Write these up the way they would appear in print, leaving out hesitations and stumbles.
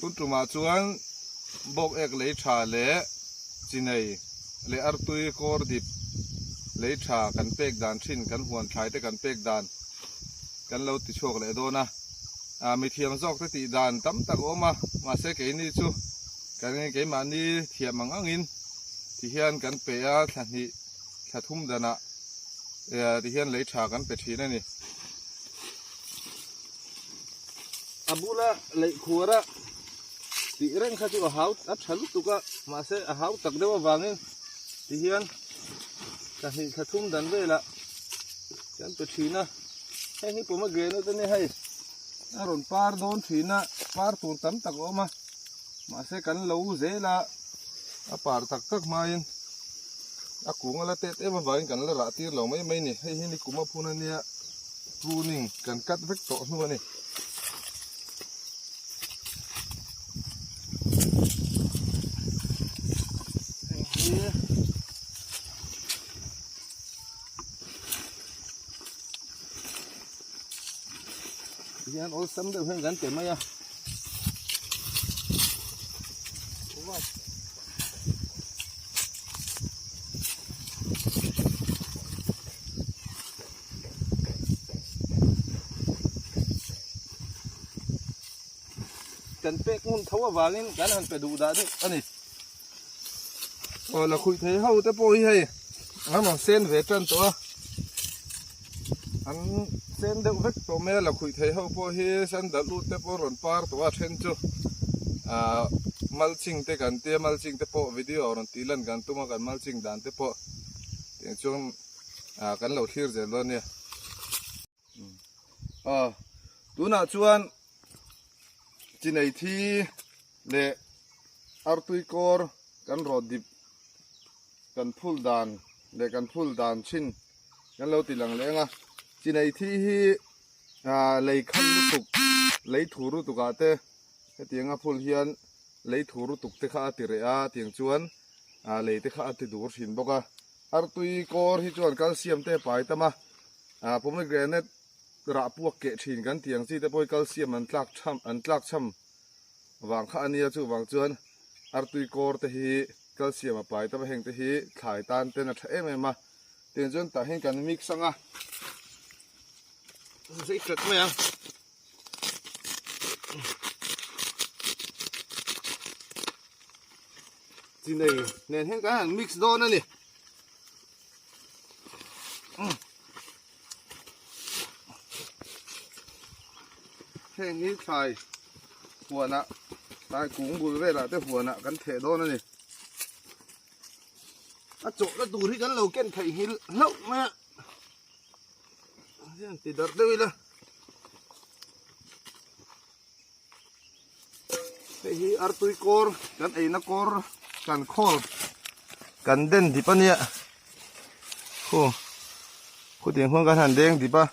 ตุนตุมาชวนบอกเอกเลยชาเละจีนัยเลอร์ตุยกอร์ดิบเลยชากันเป็กดานชินกันหวนใช้แต่กันเป็กดานกันเราติดโชคเลยโดนะมีเทียมซอกติดานตั้มตะโอมาเสกนี่จูกันเกมานี่เทียมมังอังอินที่เฮียนกันเปียทันทีทัดทุ่มดานะที่เฮียนเลยชากันเป็ดทีนั่นนี่อาบุละเลยขัวละที่เรื่องข้าที่ว่าหาวอัดฉลุตุกะมาเสหาวตักเดียววางเองที่เฮียนกันที่ทัดทุ่มดันเวละกันเป็ดทีนะให้ที่ผมมาเกณฑ์ตัวนี้ให้อารมณ์ปาร์โดนทีนะปาร์ตูนตั้มตะโกมาเสกันเราเจละปาร์ตักมาเองกูงั้นละเตะมาบ้านกันละรัติเราไม่เนี่ยให้นี่กูมาพูนันเนี่ยพูนิ่งกันกัดเวกโตนู่นนี่ยันโอ้ซ้ำเดิมเพื่อนกันเต็มไหมอ่ะกันเป็กงุ่นเขาว่าวางนี่กันหันไปดูได้ดิอันนี้เราคุยเที่ยวแต่พอให้งั้นมันเส้นเวทันตัวอันเส้นเด็กเวทตัวแม่เราคุยเที่ยวพอให้เส้นดัดลูดแต่พอรอนปาร์ตัวเช่นจูมัลชิงเตกันเตะมัลชิงเตพอวิดีโอรอนตีลันกันตัวมากันมัลชิงดันเตพออย่างช่วงกันเราที่เจริญเนี่ยตัวน่าชวนจีนไอทีเล่อาร์ตุยกอร์กันรอดิบกันพูลดานเล่กันพูลดานชินกันเราติดหลังเลี้ยงจีนไอทีเลยขันรุตุกเลยถูรุตุกอาเต้เตียงพูลเฮียนเลยถูรุตุกเตข้าติเรียเตียงชวนเลยเตข้าติดูสินบอกอาร์ตุยกอร์ที่ชวนกันเสียมเตไปแต่มาผมไม่เกรงเน็ตระพวกเกะชินกันเตียงที่แต่พอยกันเสียมอันตลักช้ำวางข้านี้จู่วางชวนอาร์ตุยกอร์เตฮีกันเสียมาไปแต่มาเฮงเตฮีถ่ายตานเต้นเอ็มมาเตียงชวนแต่เฮงกันมิกซ์งสิเกิดไหมจีนี่เนี่ยเห็นกันมิกซ์โดนนั่นนี่เฮงนี้ใส่หัวน่ะตายกุ้งบุญเวลาแต่หัวน่ะกันเทโดนนั่นนี่โจแล้วดูที่กันเราเก็นไข่หินเล่ามาติดดัดด้วยละไอ้อาร์ตุยกอร์กันไอ้นักกอร์กันโคลกันเด่นดิปะเนี่ยโอ้คุณเตียงพวกกันหันเด้งดิปะ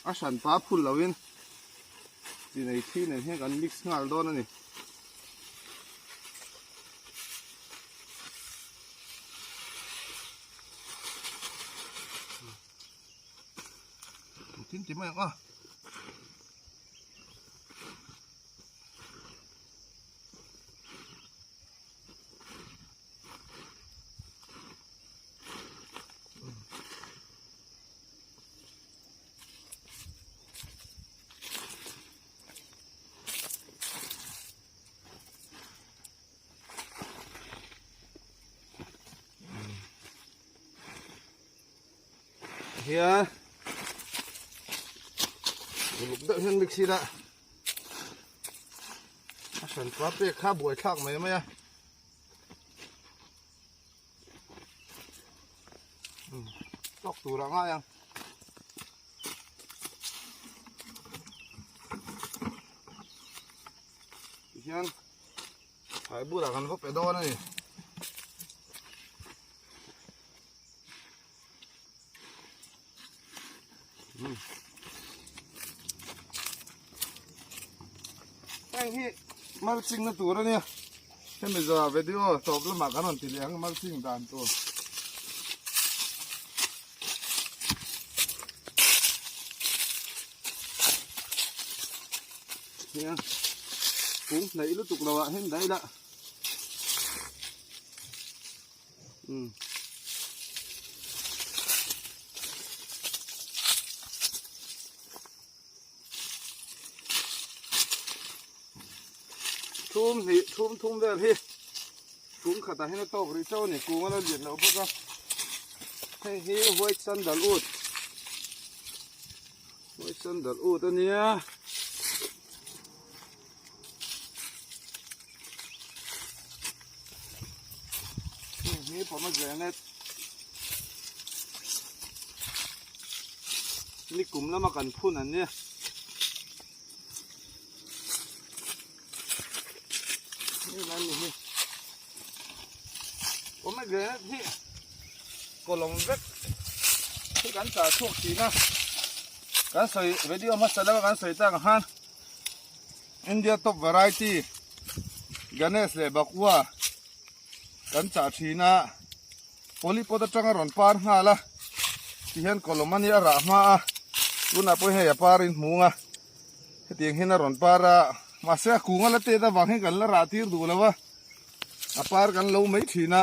อาฉันป้าพูดแล้ววินที่ในที่ไหนให้กันมิกซ์งานโดนนั่นนี่ทิ้งจิ้มไหมอ่ะเฮียลูกเด็กเห็นมิกซี่ละฉันปรับเปข้าบวยชักไหมอ่ะตอกตัวง่ายยังเฮียถ่ายบูดกันก็ไปโดนนี่ไอ้ที่มาซิงนั่นตัวแล้วเนี่ยเห็นไหมจ๊ะวิดีโอตบแล้วมากันนั่นตีเลี้ยงมาซิงด่านตัว เนี่ยcũng lấy lúc tục là hết đấy đã thum thì thum đây thì thum khát hay nó to cái chỗ này cũng nó liền nó bắt ra hay hi white sandal wood anh nháนี่ผมมาเจอเนี่ยนี่กลุ่มแล้วมากันพูดอันเนี้ยนี่ร้านนี้ผมมาเจอที่ก็ลงเล็กที่การจ่าทุกทีนะการใส่วิดีโอมาเสร็จแล้วการใส่ตั้งหันอินเดียท็อปวาไรตี้กันเนี่ยเสียบักว่ากันจ่าทีนะโอลิปอดจังรอนปาร์มาละที่เห็นโคลมันนี่ระมาลุน่ะไปให้ปารินมุงะที่เห็นรอนปาระมาเสียกุ้งละเตะตะวังให้กันละราตีดูแล้ววะปาร์กันเราไม่ทีนะ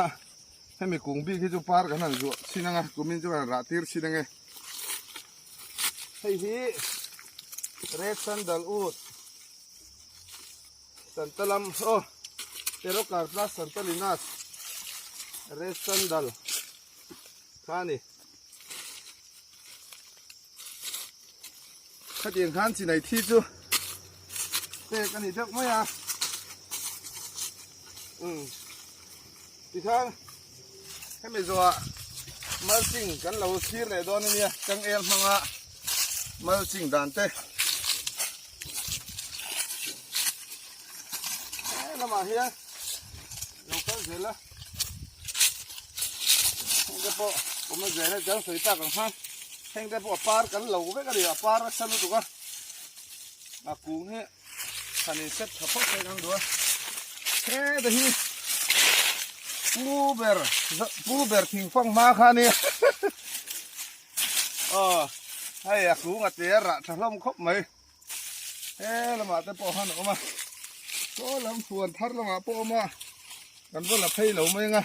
ให้มีกุ้งบีที่จะปาร์กันนั่นจู่สินังกุ้งมินจู่ราตีสินังให้ฮีเรดซันดัลอูดสันตลัมโอเทโรคาร์พลัสสันตลินัสเรดซันดัลข้านี่ข้าเจียงขันสิไหนที่จู่เตะกันอีกจักไหมอ่ะที่ข้างให้ไม่จัวมาสิงกันเราซีเลยตอนนี้จังเอลมังอ่ะมาสิงด่านเต้แล้วมาเฮียเราก็เสร็จแล้วก็พอผมมาเจอแล้วจังสวยตากันฮะแห่งแต่พอปาร์กันเราไม่ก็ดีปาร์สนุกกันมากุ้งเนี่ยคันนี้เซ็ตทับเข้าไปกันด้วยเฮ้ยแต่ที่บูเบอร์ทิ้งฟังมาคันนี้ให้กุ้งอัดเตะระฉลองครบไหมเฮ้ยแล้วมาแต่พอหันออกมาก็ลำสวนทัดแล้วมาพอมากันว่าละเพย์เหลาไหมไง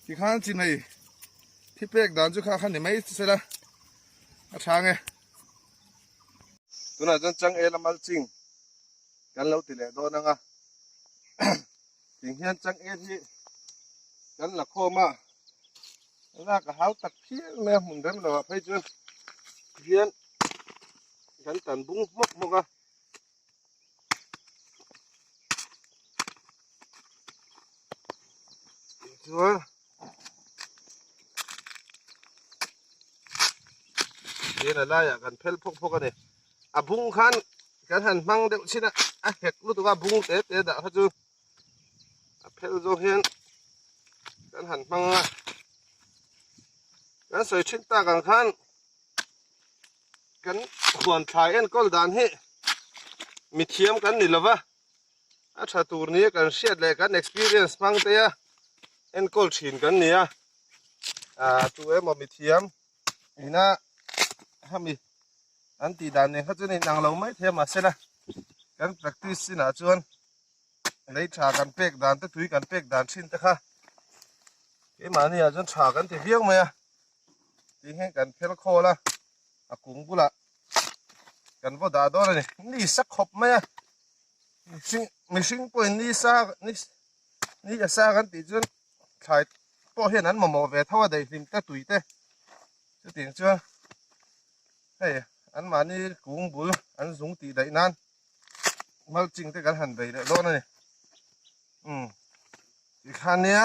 ที่ข้างจีนไหนที่เป็กด่านจุข้าขันนี่ไม่เสร็จละอาชาไงตัวนั้นจังเอลมาจริงกันเราติดเลยโดนนะไงสิ่งที่จังเอที่กันหลักโคมาแล้วก็หาตักเพี้ยนแม่มึงเดินเราไปจนเพี้ยนกันตันบุ้งมกอ่ะชัวเดี๋ยวอะไรอ่ะกันเพลพกกันเนี่ยบุ้งขันกันหันมังเดี๋ยวชินะเห็ดรู้ตัวว่าบุ้งเตะด่าเขาจูเพลโจเฮียนกันหันมังกันใส่ชิ้นตากันขันกันขวนชายเอ็นก็ด่านให้มีเทียมกันนี่หรอวะถ้าตัวนี้กันเสียดเลยกัน experience มังเตะเอ็นก็ชินกันเนี่ยตัวมันมีเทียมนี่นะถ้ามีอันตีด่านเนี่ยเขาจะนี่นางเราไม่เทียมมาเสร็จนะกัน practice สินะจวนเลยฉากันเป็กด่านแต่ถุยกันเป็กด่านชินแต่ค่ะไอ้มาเนี่ยจนฉากันที่เบี้ยงไหมที่ให้กันเพลโคละกุ้งบุละกันว่าด่าด้วยนี่สักขบไหมไม่ชิงป่วยนี่ซานี่จะซากันตีจนขายพอเห็นนั้นมาเวทว่าได้ลิงแต่ตุยแต่จะเตียงเชื่อเฮ้ยอันมานี่กุ้งบุลอันสูงตีได้นานมาจริงแต่กันหันไปเลยโดนนี่อีกคันเนี้ย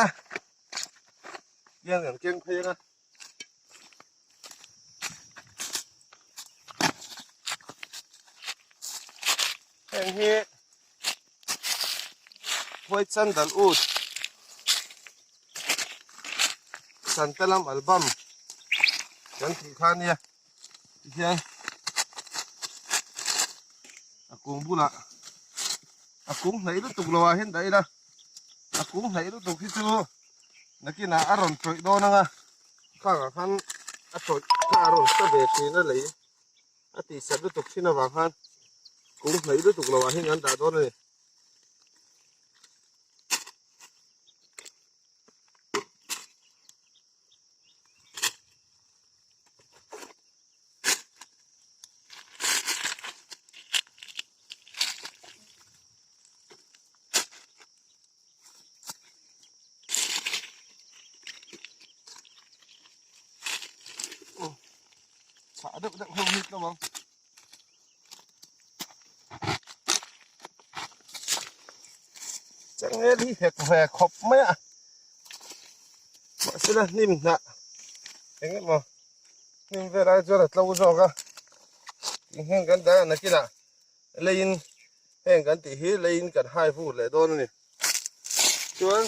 เกี่ยงกันเก่งเพียงนะแห่งเฮไว้ซันดัลอูดสันตลัมอัลบัมกันที่คันเนี้ยเฮียกุ้งบุละกุ้งไหนรู้ตุกลัวเห็นได้ละกุ้งไหนรู้ตุกที่จูนักกินอารมณ์จ่อยโดนนะข้างขันจ่อยข้าอารมณ์สบายชีนั่นเลยตีเสร็จรู้ตุกที่น่าบางขัน cũng thấy đứa tục là hình ăn đã đó này xả đậm đậm không hít đâu mà chẳng nghe đi hệt về khóc mấy ạ mà sẽ là niềm nạ anh ấy mà niềm về đây cho là lâu rồi cả hiện gần đây là kia nè lên hiện gần thì hết lên gần 2 phút lại đó này chuan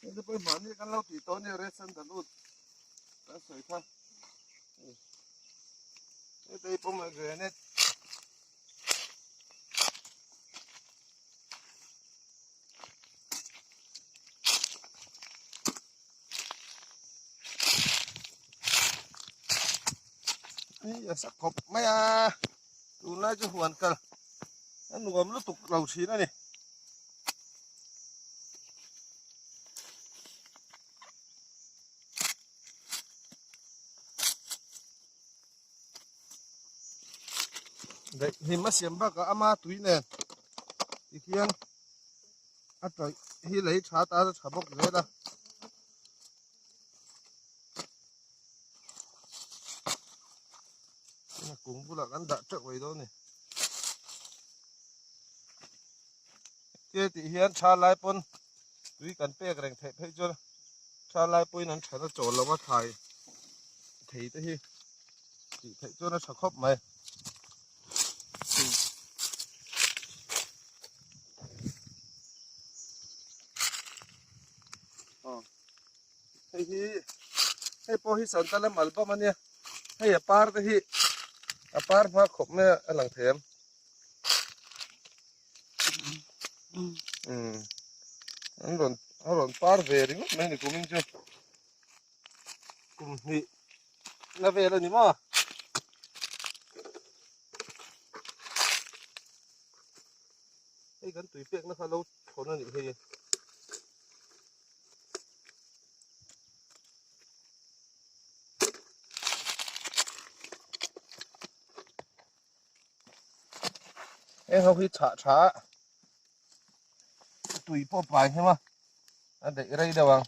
cái bây giờ này gần lâu thì tối nay rest sân thật luôn đã sưởi thang đây pomegranate ấy sắc cọp mấy à tụi nó cho hoàn cả nó gồm nó tục đầu xí nữa này đấy thì mất xiêm bác cả ama túi nè thì khiên à trời hi lấy trả ta trả bốc dễ đó cũng vừa là ăn đã trợ vậy đó này kia thì hiền trả lại pon túi cần pe cái thẻ thấy chưa trả lại pon nó trả nó trộn là mất thải thấy thế hi thì thấy cho nó sạc khóc mày hay hi hay po hi sản ta làm album anh nhé hay apar thế hi apar mà khóc mẹ anh làm thèm anh còn par về đi mất mấy này cũng chưa cũng hi là về rồi nhỉ mà cái gắn tùy tiệc nó khá lâu thốn nó nhỉ hi em không khi trả tùy po bài thế mà anh để đây đâu à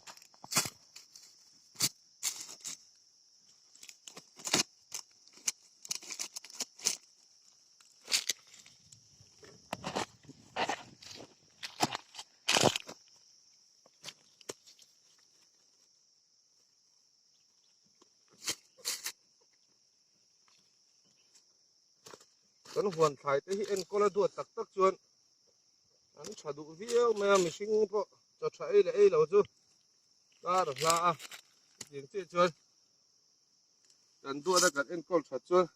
cái hoàn phải tới hiện có là đuổi tắc tắc chuồn anh trả đủ video mà mình sinh po cho chạy là ấy đâu chứ ra được là tiếng chuyện chuồn cần đua đã cần em có trả chuồn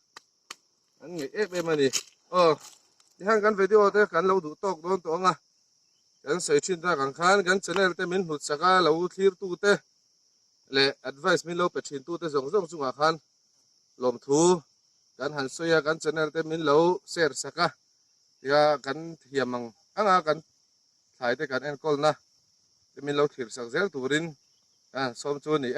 anh nghĩ ép em mà đi hàng gần video thế gần lâu đủ tóc đón tóc à gần sợi chín ra gần khán gần channel thế mình hút saka lâu clear tu thế le advice mình lâu bật chín tu thế giống giống chung à khán lom thu gần hàn xoay gần channel thế mình lâu share saka ya gần hiểm mang à gần thái thế gần em call na thế mình lâu thiệt sắc dễ tu rin xóm chuồn này